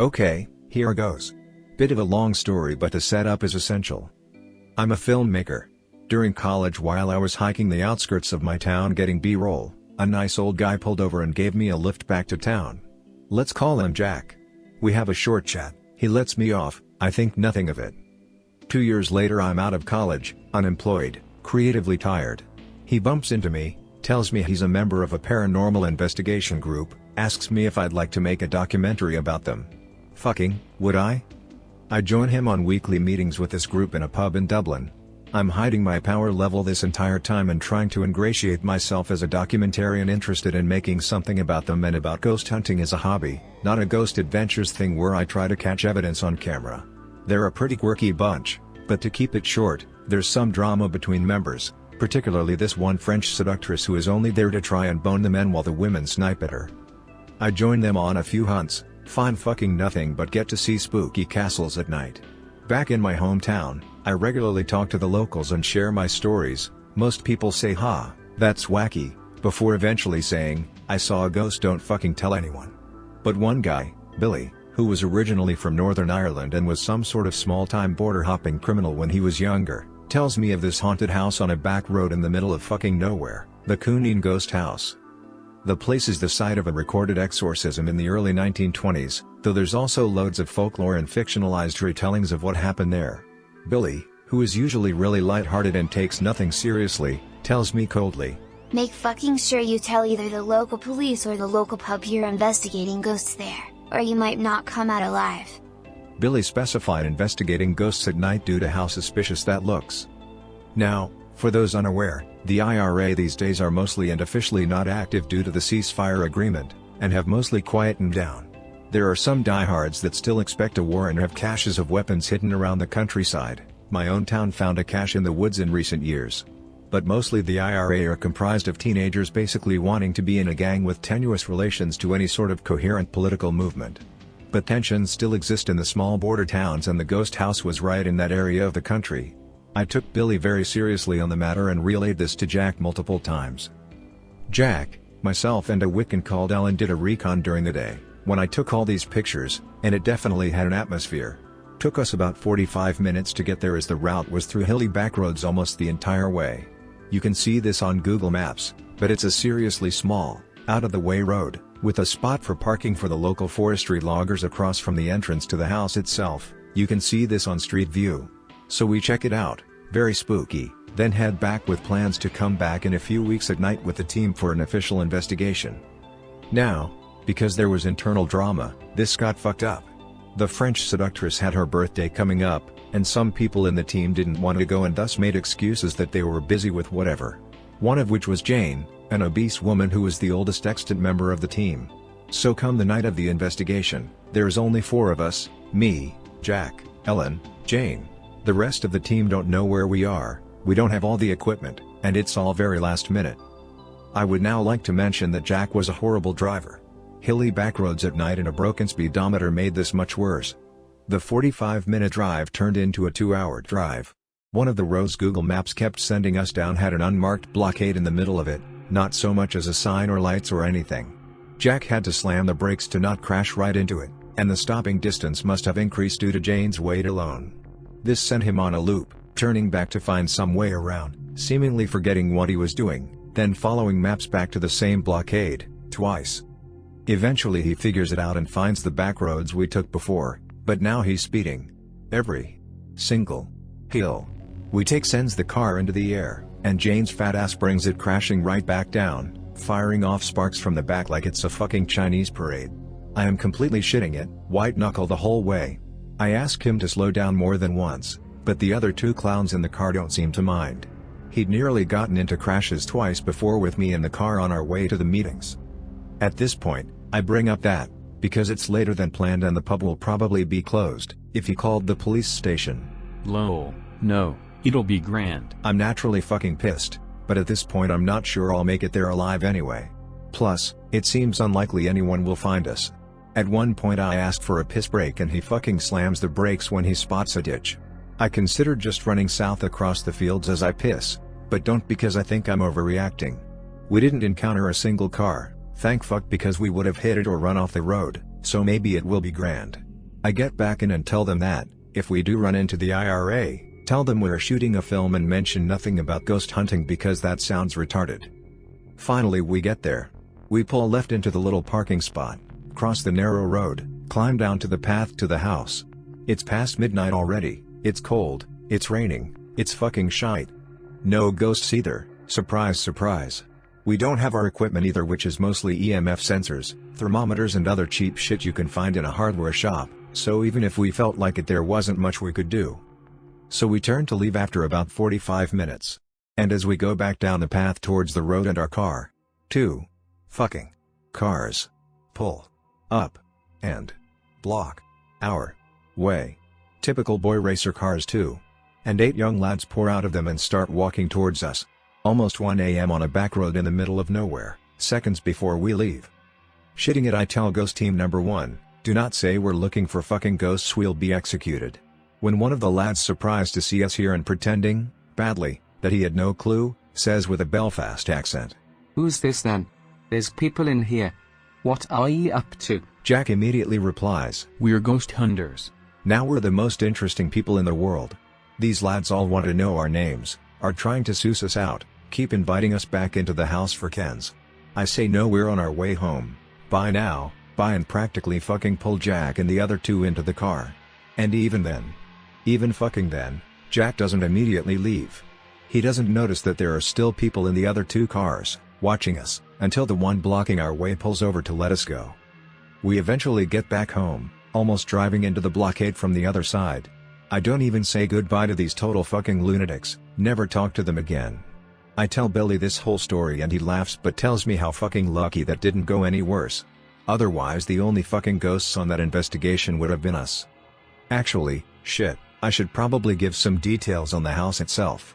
Okay, here goes. Bit of a long story, but the setup is essential. I'm a filmmaker. During college, while I was hiking the outskirts of my town getting B-roll, a nice old guy pulled over and gave me a lift back to town. Let's call him Jack. We have a short chat, he lets me off, I think nothing of it. 2 years later I'm out of college, unemployed, creatively tired. He bumps into me, tells me he's a member of a paranormal investigation group, asks me if I'd like to make a documentary about them. Fucking, would I? I join him on weekly meetings with this group in a pub in Dublin. I'm hiding my power level this entire time and trying to ingratiate myself as a documentarian interested in making something about them and about ghost hunting as a hobby, not a ghost adventures thing where I try to catch evidence on camera. They're a pretty quirky bunch, but to keep it short, there's some drama between members, particularly this one French seductress who is only there to try and bone the men while the women snipe at her. I join them on a few hunts, find fucking nothing but get to see spooky castles at night. Back in my hometown, I regularly talk to the locals and share my stories. Most people say "Ha, that's wacky," before eventually saying, "I saw a ghost, don't fucking tell anyone." But one guy, Billy, who was originally from Northern Ireland and was some sort of small-time border-hopping criminal when he was younger, tells me of this haunted house on a back road in the middle of fucking nowhere, the Coonean Ghost House. The place is the site of a recorded exorcism in the early 1920s, though there's also loads of folklore and fictionalized retellings of what happened there. Billy, who is usually really lighthearted and takes nothing seriously, tells me coldly, "Make fucking sure you tell either the local police or the local pub you're investigating ghosts there, or you might not come out alive." Billy specified investigating ghosts at night due to how suspicious that looks. Now, for those unaware, the IRA these days are mostly and officially not active due to the ceasefire agreement, and have mostly quietened down. There are some diehards that still expect a war and have caches of weapons hidden around the countryside. My own town found a cache in the woods in recent years. But mostly the IRA are comprised of teenagers basically wanting to be in a gang with tenuous relations to any sort of coherent political movement. But tensions still exist in the small border towns, and the ghost house was right in that area of the country. I took Billy very seriously on the matter and relayed this to Jack multiple times. Jack, myself and a Wiccan called Ellen did a recon during the day, when I took all these pictures, and it definitely had an atmosphere. Took us about 45 minutes to get there as the route was through hilly backroads almost the entire way. You can see this on Google Maps, but it's a seriously small, out-of-the-way road, with a spot for parking for the local forestry loggers across from the entrance to the house itself. You can see this on Street View. So we check it out, very spooky, then head back with plans to come back in a few weeks at night with the team for an official investigation. Now, because there was internal drama, this got fucked up. The French seductress had her birthday coming up, and some people in the team didn't want to go and thus made excuses that they were busy with whatever. One of which was Jane, an obese woman who was the oldest extant member of the team. So come the night of the investigation, there's only 4 of us, me, Jack, Ellen, Jane. The rest of the team don't know where we are, we don't have all the equipment, and it's all very last minute. I would now like to mention that Jack was a horrible driver. Hilly backroads at night and a broken speedometer made this much worse. The 45-minute drive turned into a 2-hour drive. One of the roads Google Maps kept sending us down had an unmarked blockade in the middle of it, not so much as a sign or lights or anything. Jack had to slam the brakes to not crash right into it, and the stopping distance must have increased due to Jane's weight alone. This sent him on a loop, turning back to find some way around, seemingly forgetting what he was doing, then following maps back to the same blockade, twice. Eventually he figures it out and finds the back roads we took before, but now he's speeding. Every single hill we take sends the car into the air, and Jane's fat ass brings it crashing right back down, firing off sparks from the back like it's a fucking Chinese parade. I am completely shitting it, white knuckle the whole way. I ask him to slow down more than once, but the other 2 clowns in the car don't seem to mind. He'd nearly gotten into crashes twice before with me in the car on our way to the meetings. At this point, I bring up that, because it's later than planned and the pub will probably be closed, if he called the police station. Lol, no, it'll be grand. I'm naturally fucking pissed, but at this point I'm not sure I'll make it there alive anyway. Plus, it seems unlikely anyone will find us. At one point I asked for a piss break and he fucking slams the brakes when he spots a ditch. I considered just running south across the fields as I piss, but don't because I think I'm overreacting. We didn't encounter a single car, thank fuck, because we would have hit it or run off the road, so maybe it will be grand. I get back in and tell them that, if we do run into the IRA, tell them we're shooting a film and mention nothing about ghost hunting because that sounds retarded. Finally we get there. We pull left into the little parking spot, cross the narrow road, climb down to the path to the house. It's past midnight already, it's cold, it's raining, it's fucking shite. No ghosts either, surprise surprise. We don't have our equipment either, which is mostly EMF sensors, thermometers and other cheap shit you can find in a hardware shop, so even if we felt like it there wasn't much we could do. So we turned to leave after about 45 minutes. And as we go back down the path towards the road and our car, 2 fucking cars pull up and block our way. Typical boy racer cars too. And 8 young lads pour out of them and start walking towards us. Almost 1 a.m. on a back road in the middle of nowhere, seconds before we leave. Shitting it, I tell Ghost Team number 1, do not say we're looking for fucking ghosts, we'll be executed. When one of the lads, surprised to see us here and pretending, badly, that he had no clue, says with a Belfast accent, "Who's this then? There's people in here. What are ye up to?" Jack immediately replies, We're ghost hunters. now we're the most interesting people in the world. These lads all want to know our names, are trying to suss us out, keep inviting us back into the house for Kens. I say no, we're on our way home, bye now, bye, and practically fucking pull Jack and the other 2 into the car. And even fucking then, Jack doesn't immediately leave. He doesn't notice that there are still people in the other 2 cars, watching us, until the one blocking our way pulls over to let us go. We eventually get back home, almost driving into the blockade from the other side. I don't even say goodbye to these total fucking lunatics, never talk to them again. I tell Billy this whole story and he laughs but tells me how fucking lucky that didn't go any worse. Otherwise the only fucking ghosts on that investigation would have been us. Actually, shit, I should probably give some details on the house itself.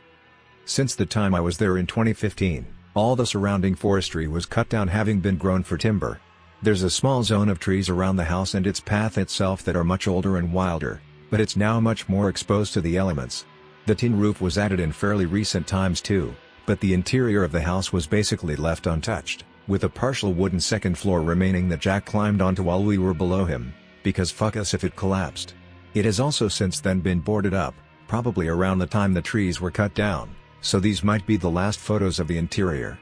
Since the time I was there in 2015, all the surrounding forestry was cut down, having been grown for timber. There's a small zone of trees around the house and its path itself that are much older and wilder, but it's now much more exposed to the elements. The tin roof was added in fairly recent times too, but the interior of the house was basically left untouched, with a partial wooden second floor remaining that Jack climbed onto while we were below him, because fuck us if it collapsed. It has also since then been boarded up, probably around the time the trees were cut down, so these might be the last photos of the interior.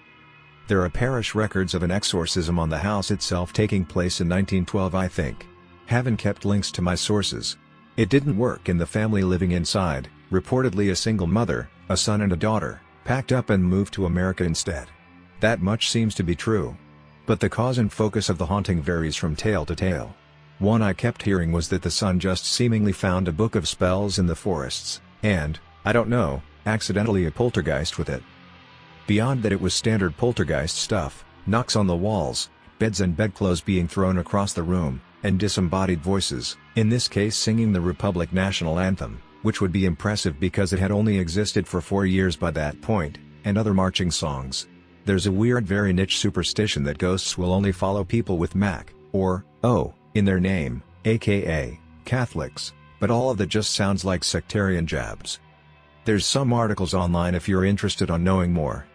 There are parish records of an exorcism on the house itself taking place in 1912, I think. Haven't kept links to my sources. It didn't work in the family living inside, reportedly a single mother, a son and a daughter, packed up and moved to America instead. That much seems to be true. But the cause and focus of the haunting varies from tale to tale. One I kept hearing was that the son just seemingly found a book of spells in the forests, and, I don't know, accidentally a poltergeist with it. Beyond that, it was standard poltergeist stuff, knocks on the walls, beds and bedclothes being thrown across the room, and disembodied voices, in this case singing the Republic national anthem, which would be impressive because it had only existed for 4 years by that point, and other marching songs. There's a weird, very niche superstition that ghosts will only follow people with Mac, or O, in their name, aka Catholics, but all of that just sounds like sectarian jabs. There's some articles online if you're interested on knowing more.